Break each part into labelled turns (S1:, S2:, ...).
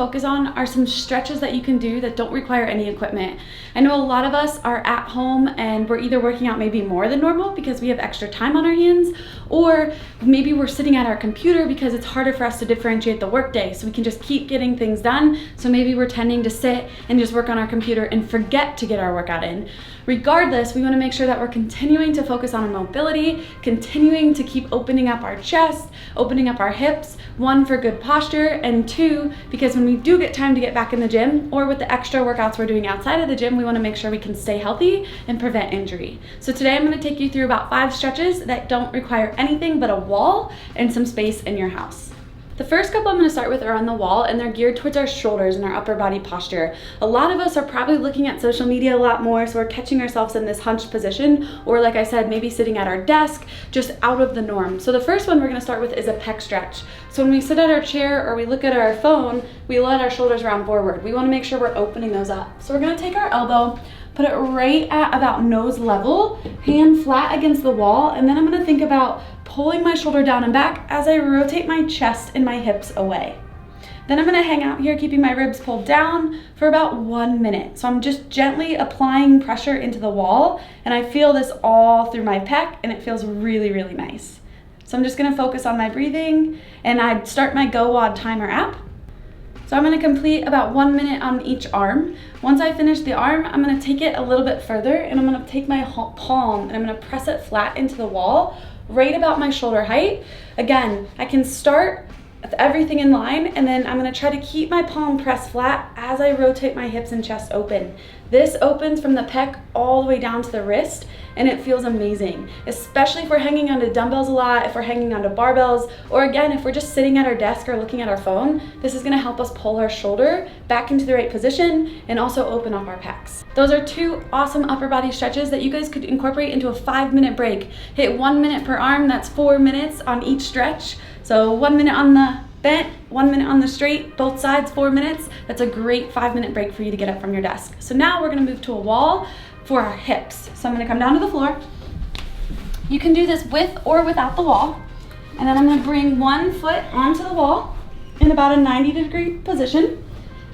S1: focus on are some stretches that you can do that don't require any equipment. I know a lot of us are at home and we're either working out maybe more than normal because we have extra time on our hands, or maybe we're sitting at our computer because it's harder for us to differentiate the workday, so we can just keep getting things done. So maybe we're tending to sit and just work on our computer and forget to get our workout in. Regardless, we want to make sure that we're continuing to focus on our mobility, continuing to keep opening up our chest, opening up our hips, one, for good posture, and two, because when we do get time to get back in the gym or with the extra workouts we're doing outside of the gym, we want to make sure we can stay healthy and prevent injury. So today I'm going to take you through about 5 stretches that don't require anything but a wall and some space in your house. The first couple I'm going to start with are on the wall, and they're geared towards our shoulders and our upper body posture. A lot of us are probably looking at social media a lot more, so we're catching ourselves in this hunched position, or like I said, maybe sitting at our desk, just out of the norm. So the first one we're going to start with is a PEC stretch. So when we sit at our chair or we look at our phone, we let our shoulders round forward. We want to make sure we're opening those up. So we're going to take our elbow, put it right at about nose level, hand flat against the wall, and then I'm going to think about pulling my shoulder down and back as I rotate my chest and my hips away. Then I'm going to hang out here, keeping my ribs pulled down for about 1 minute. So I'm just gently applying pressure into the wall, and I feel this all through my pec, and it feels really, really nice. So I'm just going to focus on my breathing, and I'd start my GoWOD timer app. So I'm going to complete about 1 minute on each arm. Once I finish the arm, I'm going to take it a little bit further, and I'm going to take my palm and I'm going to press it flat into the wall, right about my shoulder height. Again, I can start with everything in line, and then I'm going to try to keep my palm pressed flat as I rotate my hips and chest open. This opens from the pec all the way down to the wrist, and it feels amazing, especially if we're hanging onto dumbbells a lot, if we're hanging onto barbells, or again, if we're just sitting at our desk or looking at our phone. This is going to help us pull our shoulder back into the right position and also open up our pecs. Those are 2 awesome upper body stretches that you guys could incorporate into a 5-minute break. Hit 1 minute per arm, that's 4 minutes on each stretch. So 1 minute on the bent, 1 minute on the straight, both sides, 4 minutes. That's a great 5-minute break for you to get up from your desk. So now we're going to move to a wall for our hips. So I'm going to come down to the floor. You can do this with or without the wall. And then I'm going to bring 1 foot onto the wall in about a 90-degree position.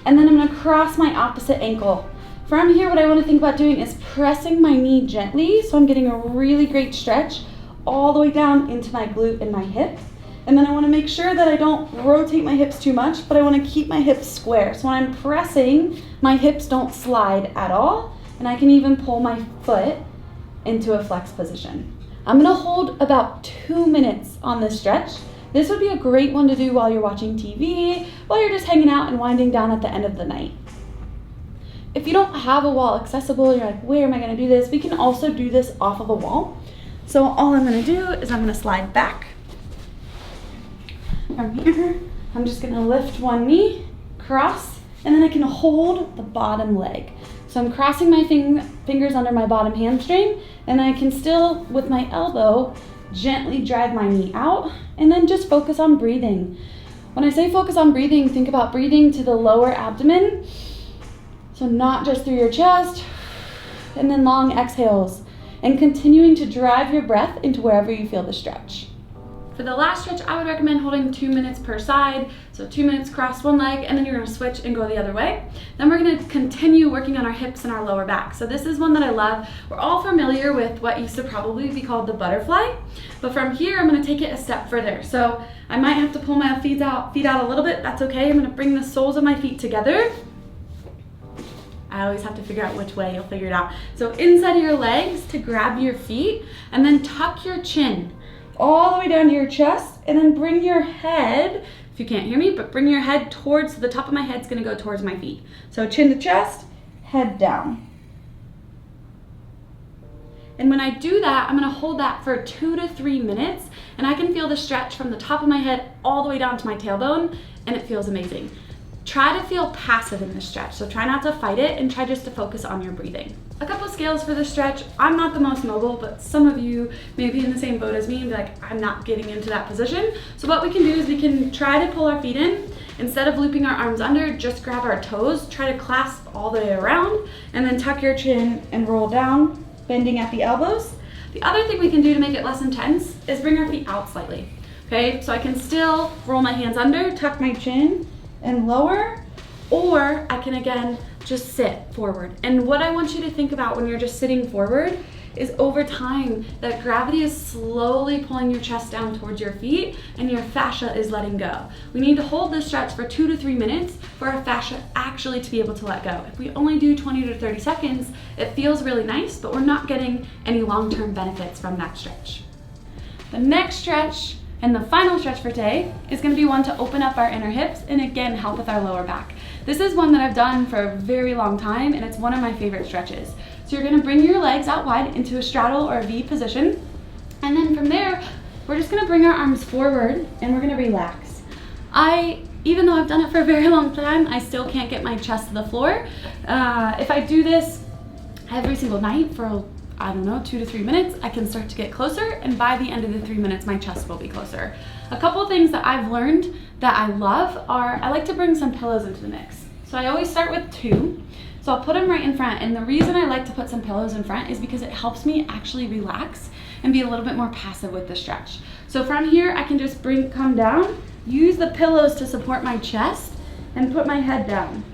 S1: And then I'm going to cross my opposite ankle. From here, what I want to think about doing is pressing my knee gently, so I'm getting a really great stretch all the way down into my glute and my hip. And then I want to make sure that I don't rotate my hips too much, but I want to keep my hips square. So when I'm pressing, my hips don't slide at all, and I can even pull my foot into a flex position. I'm going to hold about 2 minutes on this stretch. This would be a great one to do while you're watching TV, while you're just hanging out and winding down at the end of the night. If you don't have a wall accessible, you're like, where am I going to do this? We can also do this off of a wall. So all I'm going to do is I'm going to slide back. From here, I'm just going to lift one knee, cross, and then I can hold the bottom leg. So I'm crossing my fingers under my bottom hamstring, and I can still, with my elbow, gently drive my knee out, and then just focus on breathing. When I say focus on breathing, think about breathing to the lower abdomen. So not just through your chest, and then long exhales, and continuing to drive your breath into wherever you feel the stretch. For the last stretch, I would recommend holding 2 minutes per side. So 2 minutes, cross one leg, and then you're gonna switch and go the other way. Then we're gonna continue working on our hips and our lower back. So this is one that I love. We're all familiar with what used to probably be called the butterfly, but from here, I'm gonna take it a step further. So I might have to pull my feet out a little bit, that's okay. I'm gonna bring the soles of my feet together. I always have to figure out which way, you'll figure it out. So inside of your legs to grab your feet, and then tuck your chin all the way down to your chest, and then bring your head, if you can't hear me, but bring your head towards, the top of my head's gonna go towards my feet. So chin to chest, head down. And when I do that, I'm gonna hold that for 2 to 3 minutes, and I can feel the stretch from the top of my head all the way down to my tailbone, and it feels amazing. Try to feel passive in this stretch, so try not to fight it and try just to focus on your breathing. A couple scales for this stretch. I'm not the most mobile, but some of you may be in the same boat as me and be like, I'm not getting into that position. So what we can do is we can try to pull our feet in. Instead of looping our arms under, just grab our toes, try to clasp all the way around, and then tuck your chin and roll down, bending at the elbows. The other thing we can do to make it less intense is bring our feet out slightly. Okay, so I can still roll my hands under, tuck my chin, and lower, or I can again just sit forward. And what I want you to think about when you're just sitting forward is over time that gravity is slowly pulling your chest down towards your feet and your fascia is letting go. We need to hold this stretch for 2 to 3 minutes for our fascia actually to be able to let go. If we only do 20 to 30 seconds, it feels really nice, but we're not getting any long-term benefits from that stretch. The next stretch and the final stretch for today is going to be one to open up our inner hips and again help with our lower back. This is one that I've done for a very long time and it's one of my favorite stretches. So you're going to bring your legs out wide into a straddle or a V position, and then from there we're just going to bring our arms forward and we're going to relax. Even though I've done it for a very long time, I still can't get my chest to the floor. If I do this every single night for, I don't know, 2 to 3 minutes, I can start to get closer, and by the end of the 3 minutes, my chest will be closer. A couple of things that I've learned that I love are, I like to bring some pillows into the mix. So I always start with 2. So I'll put them right in front, and the reason I like to put some pillows in front is because it helps me actually relax and be a little bit more passive with the stretch. So from here, I can just come down, use the pillows to support my chest, and put my head down.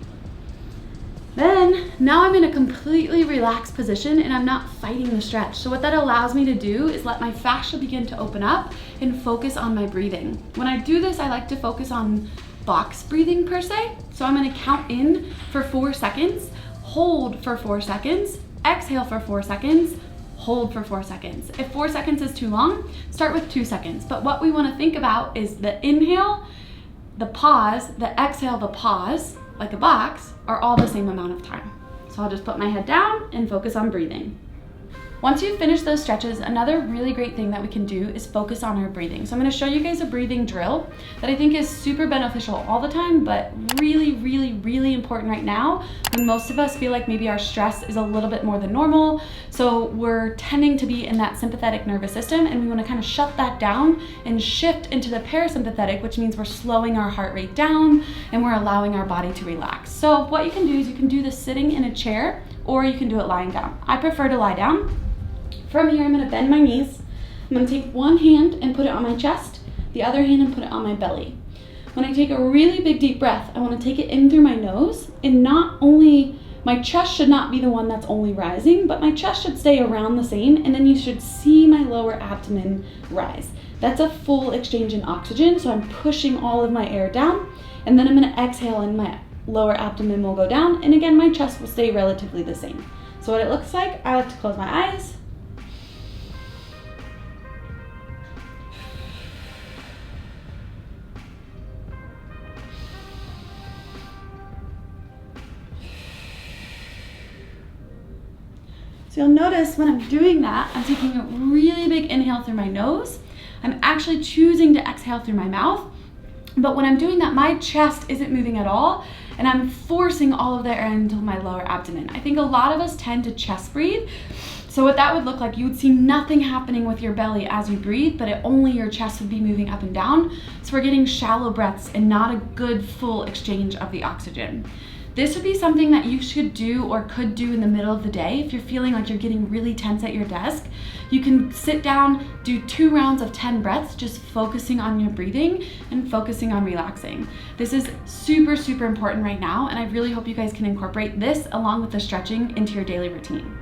S1: Then, now I'm in a completely relaxed position and I'm not fighting the stretch. So what that allows me to do is let my fascia begin to open up and focus on my breathing. When I do this, I like to focus on box breathing per se. So I'm gonna count in for 4 seconds, hold for 4 seconds, exhale for 4 seconds, hold for 4 seconds. If 4 seconds is too long, start with 2 seconds. But what we wanna think about is the inhale, the pause, the exhale, the pause, like a box, are all the same amount of time. So I'll just put my head down and focus on breathing. Once you've finished those stretches, another really great thing that we can do is focus on our breathing. So I'm gonna show you guys a breathing drill that I think is super beneficial all the time, but really, really, really important right now when most of us feel like maybe our stress is a little bit more than normal. So we're tending to be in that sympathetic nervous system, and we wanna kind of shut that down and shift into the parasympathetic, which means we're slowing our heart rate down and we're allowing our body to relax. So what you can do is you can do this sitting in a chair, or you can do it lying down. I prefer to lie down. From here, I'm gonna bend my knees. I'm gonna take one hand and put it on my chest, the other hand and put it on my belly. When I take a really big deep breath, I wanna take it in through my nose, and not only, my chest should not be the one that's only rising, but my chest should stay around the same, and then you should see my lower abdomen rise. That's a full exchange in oxygen, so I'm pushing all of my air down, and then I'm gonna exhale and my lower abdomen will go down, and again, my chest will stay relatively the same. So what it looks like, I like to close my eyes, so you'll notice when I'm doing that, I'm taking a really big inhale through my nose. I'm actually choosing to exhale through my mouth. But when I'm doing that, my chest isn't moving at all, and I'm forcing all of the air into my lower abdomen. I think a lot of us tend to chest breathe. So what that would look like, you would see nothing happening with your belly as you breathe, but only your chest would be moving up and down. So we're getting shallow breaths and not a good full exchange of the oxygen. This would be something that you should do or could do in the middle of the day. If you're feeling like you're getting really tense at your desk, you can sit down, do 2 rounds of 10 breaths, just focusing on your breathing and focusing on relaxing. This is super, super important right now, and I really hope you guys can incorporate this along with the stretching into your daily routine.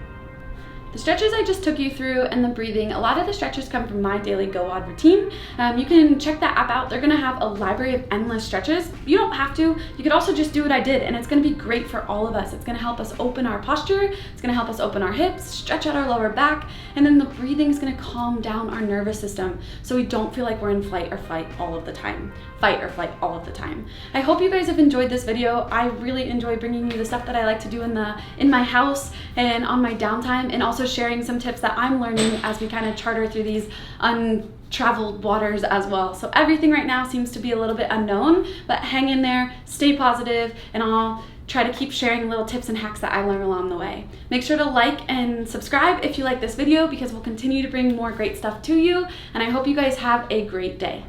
S1: The stretches I just took you through and the breathing, a lot of the stretches come from my daily GoWOD routine. You can check that app out. They're gonna have a library of endless stretches. You don't have to. You could also just do what I did, and it's gonna be great for all of us. It's gonna help us open our posture. It's gonna help us open our hips, stretch out our lower back, and then the breathing is gonna calm down our nervous system so we don't feel like we're in fight or flight all of the time. I hope you guys have enjoyed this video. I really enjoy bringing you the stuff that I like to do in my house and on my downtime, and also sharing some tips that I'm learning as we kind of charter through these untraveled waters as well. So everything right now seems to be a little bit unknown, but hang in there, stay positive, and I'll try to keep sharing little tips and hacks that I learn along the way. Make sure to like and subscribe if you like this video, because we'll continue to bring more great stuff to you, and I hope you guys have a great day.